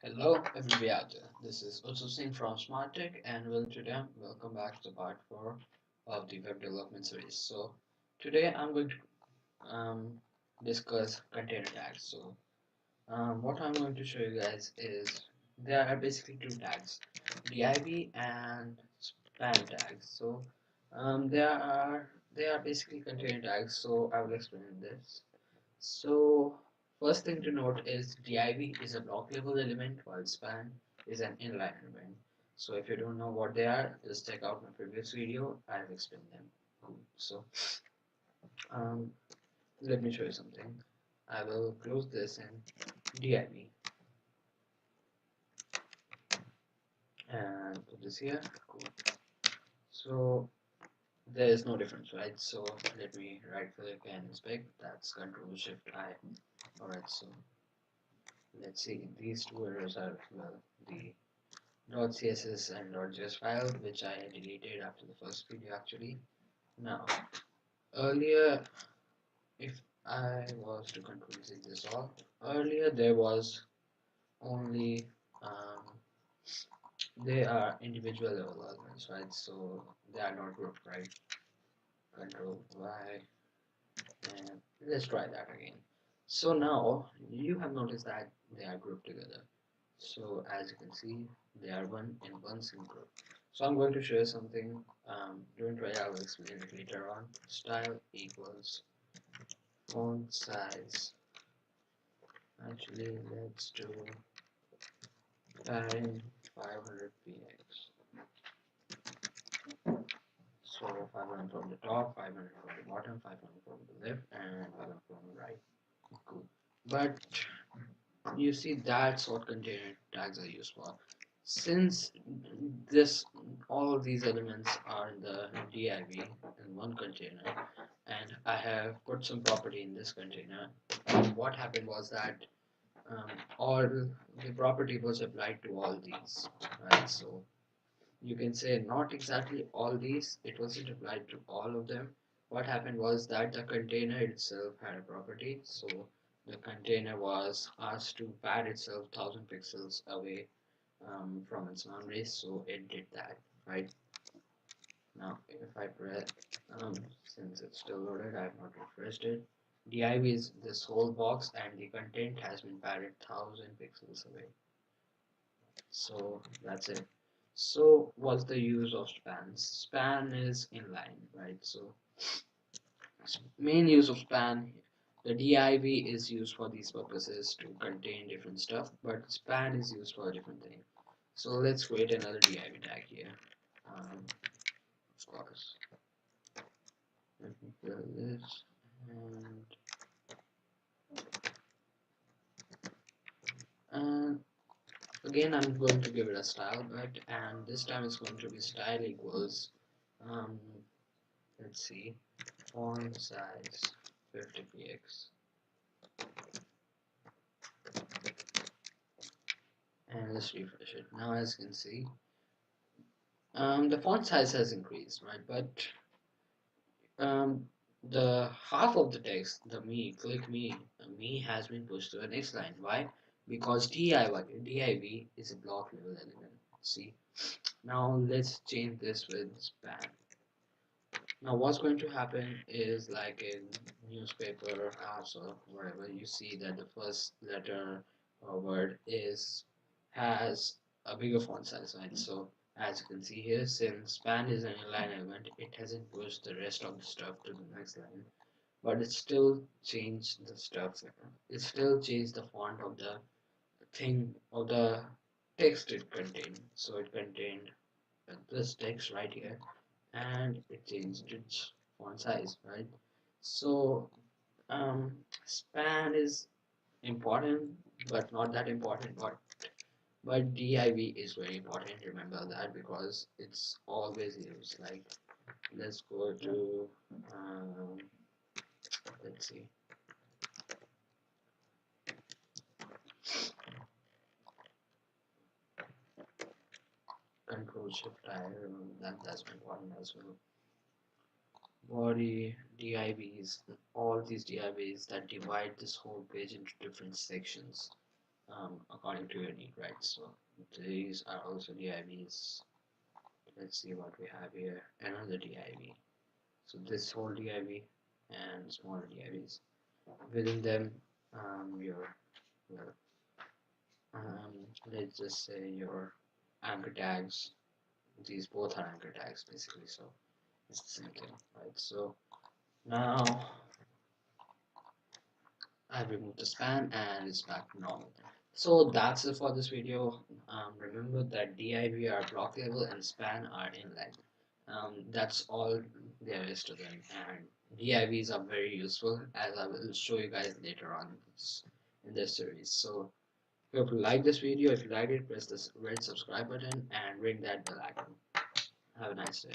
Hello everybody out there. This is Utsu Singh from Smart Tech and today welcome back to part 4 of the web development series. So today I'm going to discuss container tags. What I'm going to show you guys is there are basically two tags, div and span tags. They are basically container tags. So I will explain this. So first thing to note is div is a block level element while span is an inline element. So if you don't know what they are, just check out my previous video. I've explained them. So um, let me show you something. I will close this in div and put this here. Cool. So there is no difference, right? So let me right click and inspect. That's Control Shift I. Alright, so let's see. These two errors are the .css and .js file which I deleted after the first video actually. Now earlier, if I was to control Z this all, earlier there was only they are individual level elements, right? So they are not grouped, right? Control Y and let's try that again. So now you have noticed that they are grouped together. So as you can see, they are one in one single group. So I'm going to share something. Don't worry, I will explain it later on. Style equals font size. Actually, let's do padding 500 px. So 500 from the top, 500 from the bottom, 500 from the left, and 500 from the right. Cool. But you see, that's what container tags are used for. Since this all of these elements are in the div in one container, and I have put some property in this container, what happened was that all the property was applied to all these, right? So you can say not exactly all these, it wasn't applied to all of them. What happened was that the container itself had a property, so the container was asked to pad itself 1000 pixels away from its boundaries, so it did that, right? Now if I press, since it's still loaded, I have not refreshed it. Div is this whole box and the content has been padded 1000 pixels away. So that's it. So what's the use of span? Span is inline, right? So main use of span, the div is used for these purposes to contain different stuff, but span is used for a different thing. So let's create another div tag here. Of course, let me fill this and again I'm going to give it a style, but and this time it's going to be style equals um, let's see, font size 50 px, and let's refresh it. Now as you can see, the font size has increased, right? But um, the half of the text, the me has been pushed to the next line. Why? Because div is a block level element. See, now let's change this with span. Now what's going to happen is like in newspaper apps or wherever you see that the first letter or word is has a bigger font size, right? So as you can see here, since span is an inline element, it hasn't pushed the rest of the stuff to the next line, but it still changed the stuff. It still changed the font of the thing of the text it contained. So it contained this text right here and it changed its font size, right? So span is important, but not that important. But div is very important. Remember that because it's always used. Like let's go to um, let's see, Control Shift I. Remember that's important as well. Body divs, all these divs that divide this whole page into different sections. according to your need, right? So these are also DIVs. Let's see what we have here. Another DIV. So this whole DIV and smaller DIVs. Within them, your well, um, let's just say your anchor tags. These both are anchor tags basically. So it's the same thing, right? So now I've removed the span and it's back to normal. So that's it for this video. Remember that div are block level and span are inline. That's all there is to them, and divs are very useful, as I will show you guys later on in this series. So if you like this video, if you like it, press this red subscribe button and ring that bell icon. Have a nice day.